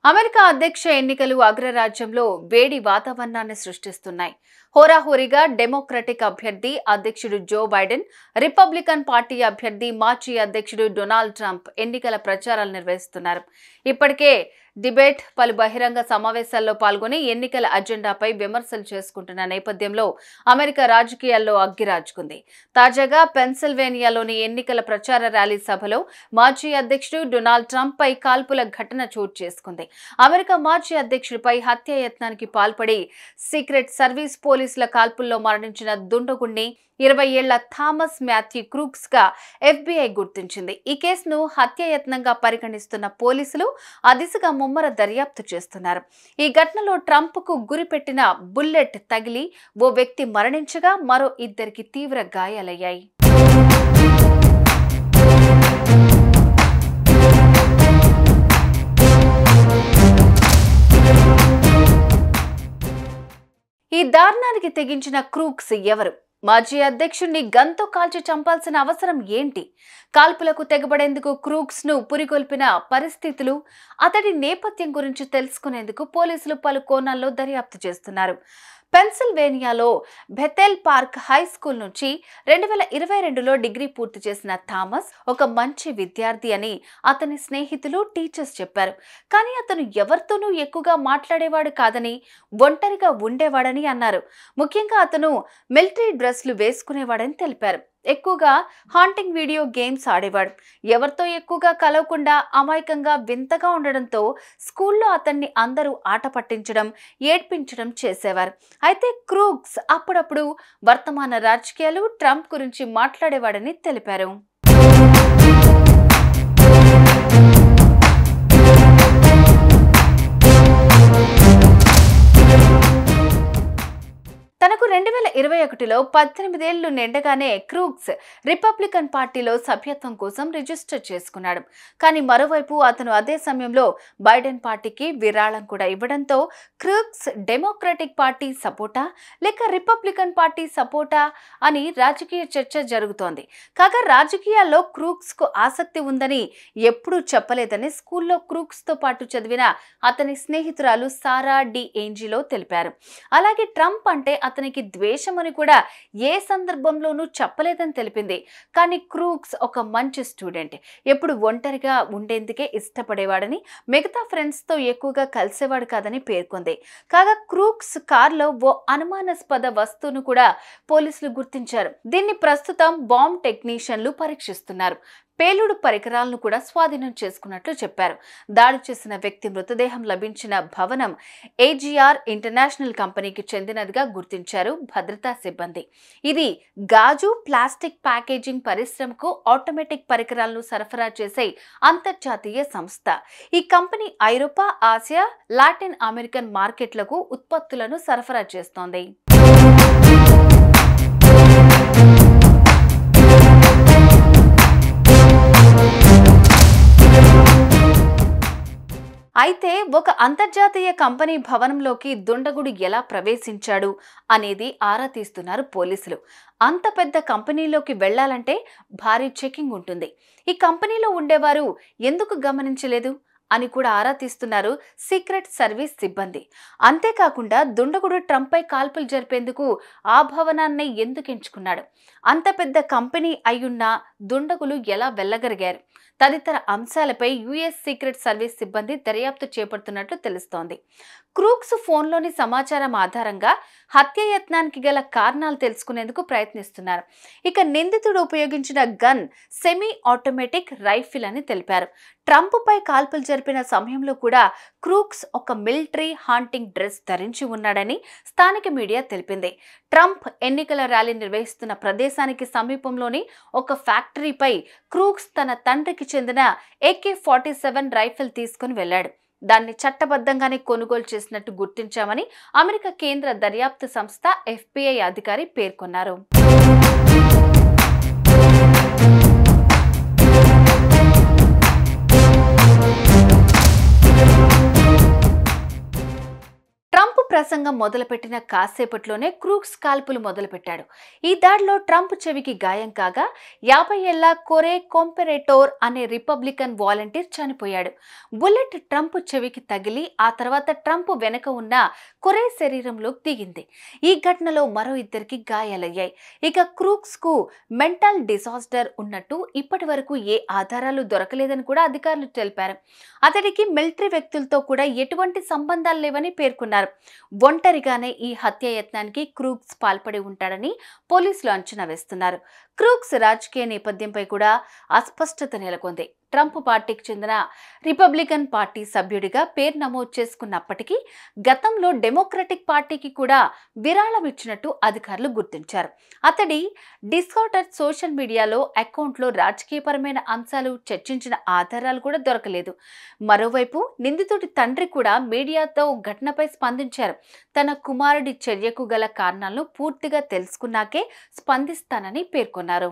America అధ్యక్ష ఎన్నికలు అగ్రరాజ్యంలో వేడి వాతావరణాన్ని సృష్టిస్తున్నాయి. హోరాహోరీగా డెమోక్రటిక్ అభ్యర్థి అధ్యక్షుడు జో బైడెన్, రిపబ్లికన్ పార్టీ అభ్యర్థి మాజీ అధ్యక్షుడు డొనాల్డ్ ట్రంప్ ఎన్నికల ప్రచారాలు నిర్వహిస్తున్నారు. ఇప్పటికే డిబేట్, పలు బహిరంగ సమావేశాల్లో పాల్గొని ఎన్నికల అజెండాపై విమర్శలు చేసుకుంటున్న నేపథ్యంలో అమెరికా రాజకీయాల్లో అగ్గిరాజుకుంది. తాజాగా పెన్సిల్వేనియాలోని ఎన్నికల ప్రచార ర్యాలీ సభలో మాజీ అధ్యక్షుడు డొనాల్డ్ ట్రంప్ పై కాల్పుల ఘటన చోటు చేసుకుంది. అమెరికా మాజీ అధ్యక్షుడిపై హత్యాయత్నానికి పాల్పడి సీక్రెట్ సర్వీస్ పోలీసుల కాల్పుల్లో మరణించిన దుండగుణ్ణి 20 ఏళ్ల థామస్ మాథ్యూ క్రూక్స్ గా FBI గుర్తించింది. ఈ కేసును హత్యాయత్నంగా పరిగణిస్తున్న పోలీసులు ఆ దిశగా ముమ్మర దర్యాప్తు చేస్తున్నారు. ఈ ఘటనలో ట్రంప్ కు గురిపెట్టిన బుల్లెట్ తగిలి ఓ వ్యక్తి మరణించగా మరో ఇద్దరికి తీవ్ర గాయాలయ్యాయి. ఈ దారుణానికి తెగించిన క్రూక్స్ ఎవరు? మాజీ అధ్యక్షుడిని గన్తో కాల్చి చంపాల్సిన అవసరం ఏంటి? కాల్పులకు తెగబడేందుకు క్రూక్స్ ను పురికొల్పిన పరిస్థితులు, అతడి నేపథ్యం గురించి తెలుసుకునేందుకు పోలీసులు పలు కోణాల్లో దర్యాప్తు చేస్తున్నారు. పెన్సిల్వేనియాలో బెథెల్ పార్క్ హై స్కూల్ నుంచి 2022లో డిగ్రీ పూర్తి చేసిన థామస్ ఒక మంచి విద్యార్థి అని అతని స్నేహితులు, టీచర్స్ చెప్పారు. కానీ అతను ఎవరితోనూ ఎక్కువగా మాట్లాడేవాడు కాదని, ఒంటరిగా ఉండేవాడని అన్నారు. ముఖ్యంగా అతను మిలిటరీ డ్రెస్లు వేసుకునేవాడని తెలిపారు. ఎక్కువగా హాంటింగ్ వీడియో గేమ్స్ ఆడేవాడు. ఎవరితో ఎక్కువగా కలవకుండా అమాయకంగా వింతగా ఉండడంతో స్కూల్లో అతన్ని అందరూ ఆట పట్టించడం, ఏడ్పించడం చేసేవారు. అయితే క్రూక్స్ అప్పుడప్పుడు వర్తమాన రాజకీయాలు, ట్రంప్ గురించి మాట్లాడేవాడని తెలిపారు. తనకు 2021లో 18 ఏళ్లు నిండగానే క్రూక్స్ రిపబ్లికన్ పార్టీలో సభ్యత్వం కోసం రిజిస్టర్ చేసుకున్నాడు. కానీ మరోవైపు అతను అదే సమయంలో బైడెన్ పార్టీకి విరాళం కూడా ఇవ్వడంతో క్రూక్స్ డెమోక్రటిక్ పార్టీ సపోర్టా లేక రిపబ్లికన్ పార్టీ సపోర్టా అని రాజకీయ చర్చ జరుగుతోంది. కాగా రాజకీయాల్లో క్రూక్స్ కు ఆసక్తి ఉందని ఎప్పుడూ చెప్పలేదని స్కూల్లో క్రూక్స్ తో పాటు చదివిన అతని స్నేహితురాలు సారా డి ఏంజిలో తెలిపారు. అలాగే ట్రంప్ అంటే అతనికి ద్వేషమని కూడా ఏ సందర్భంలోనూ చెప్పలేదని తెలిపింది. కానీ క్రూక్స్ ఒక మంచి స్టూడెంట్, ఎప్పుడు ఒంటరిగా ఉండేందుకే ఇష్టపడేవాడని, మిగతా ఫ్రెండ్స్ తో ఎక్కువగా కలిసేవాడు కాదని పేర్కొంది. కాగా క్రూక్స్ కార్లో ఓ అనుమానాస్పద వస్తువును కూడా పోలీసులు గుర్తించారు. దీన్ని ప్రస్తుతం బాంబ్ టెక్నీషియన్లు పరీక్షిస్తున్నారు. పేలుడు పరికరాలను కూడా స్వాధీనం చేసుకున్నట్లు చెప్పారు. దాడి చేసిన వ్యక్తి మృతదేహం లభించిన భవనం AGR ఇంటర్నేషనల్ కంపెనీకి చెందినదిగా గుర్తించారు భద్రతా సిబ్బంది. ఇది గాజు, ప్లాస్టిక్ ప్యాకేజింగ్ పరిశ్రమకు ఆటోమేటిక్ పరికరాలను సరఫరా చేసే అంతర్జాతీయ సంస్థ. ఈ కంపెనీ ఐరోపా, ఆసియా, లాటిన్ అమెరికన్ మార్కెట్లకు ఉత్పత్తులను సరఫరా చేస్తోంది. అయితే ఒక అంతర్జాతీయ కంపెనీ భవనంలోకి దుండగుడు ఎలా ప్రవేశించాడు అనేది ఆరా తీస్తున్నారు పోలీసులు. అంత పెద్ద కంపెనీలోకి వెళ్లాలంటే భారీ చెకింగ్ ఉంటుంది. ఈ కంపెనీలో ఉండేవారు ఎందుకు గమనించలేదు అని కూడా ఆరా తీస్తున్నారు సీక్రెట్ సర్వీస్ సిబ్బంది. అంతేకాకుండా దుండగుడు ట్రంప్పై కాల్పులు జరిపేందుకు ఆ భవనాన్ని ఎందుకు ఎంచుకున్నాడు, అంత పెద్ద కంపెనీ అయ్యున్న దుండగులు ఎలా వెళ్ళగలిగారు తదితర అంశాలపై US సీక్రెట్ సర్వీస్ సిబ్బంది దర్యాప్తు చేపడుతున్నట్లు తెలుస్తోంది. క్రూక్స్ ఫోన్లోని సమాచారం ఆధారంగా హత్యాయత్నానికి గల కారణాలు తెలుసుకునేందుకు ప్రయత్నిస్తున్నారు. ఇక నిందితుడు ఉపయోగించిన గన్ సెమీ ఆటోమేటిక్ రైఫిల్ అని తెలిపారు. ట్రంప్ పై కాల్పులు జరిపిన సమయంలో కూడా క్రూక్స్ ఒక మిలిటరీ హాంటింగ్ డ్రెస్ ధరించి ఉన్నాడని స్థానిక మీడియా తెలిపింది. ట్రంప్ ఎన్నికల ర్యాలీ నిర్వహిస్తున్న ప్రదేశానికి సమీపంలోని ఒక ఫ్యాక్టరీపై క్రూక్స్ తన తండ్రికి చెందిన AK-47 రైఫిల్ తీసుకుని వెళ్లాడు. దాన్ని చట్టబద్ధంగానే కొనుగోలు చేసినట్టు గుర్తించామని అమెరికా కేంద్ర దర్యాప్తు సంస్థ FBI అధికారి పేర్కొన్నారు. ట్రంప్ ప్రసంగం మొదలుపెట్టిన కాసేపట్లోనే క్రూక్స్ కాల్పులు మొదలుపెట్టాడు. ఈ దాడిలో ట్రంప్ చెవికి గాయం కాగా 50 ఏళ్ల కొరే కొంపెరేటోర్ అనే రిపబ్లికన్ వాలంటీర్ చనిపోయాడు. బుల్లెట్ ట్రంప్ చెవికి తగిలి ఆ తర్వాత ట్రంప్ వెనుక ఉన్న కొరే శరీరంలోకి దిగింది. ఈ ఘటనలో మరో ఇద్దరికి గాయాలయ్యాయి. ఇక క్రూక్స్ కు మెంటల్ డిసార్డర్ ఉన్నట్టు ఇప్పటి వరకు ఏ ఆధారాలు దొరకలేదని కూడా అధికారులు తెలిపారు. అతడికి మిలిటరీ వ్యక్తులతో కూడా ఎటువంటి సంబంధాలు లేవని పేర్కొన్నారు. ఒంటరిగానే ఈ హత్యాయత్నానికి క్రూక్స్ పాల్పడి ఉంటాడని పోలీసులు అంచనా వేస్తున్నారు. క్రూక్స్ రాజకీయ నేపథ్యంపై కూడా అస్పష్టత నెలకొంది. ట్రంప్ పార్టీకి చెందిన రిపబ్లికన్ పార్టీ సభ్యుడిగా పేరు నమోదు చేసుకున్నప్పటికీ గతంలో డెమోక్రటిక్ పార్టీకి కూడా విరాళం ఇచ్చినట్టు అధికారులు గుర్తించారు. అతడి డిస్కార్డ్ సోషల్ మీడియాలో అకౌంట్లో రాజకీయపరమైన అంశాలు చర్చించిన ఆధారాలు కూడా దొరకలేదు. మరోవైపు నిందితుడి తండ్రి కూడా మీడియాతో ఘటనపై స్పందించారు. తన కుమారుడి చర్యకు గల కారణాలను పూర్తిగా తెలుసుకున్నాకే స్పందిస్తానని పేర్కొన్నారు.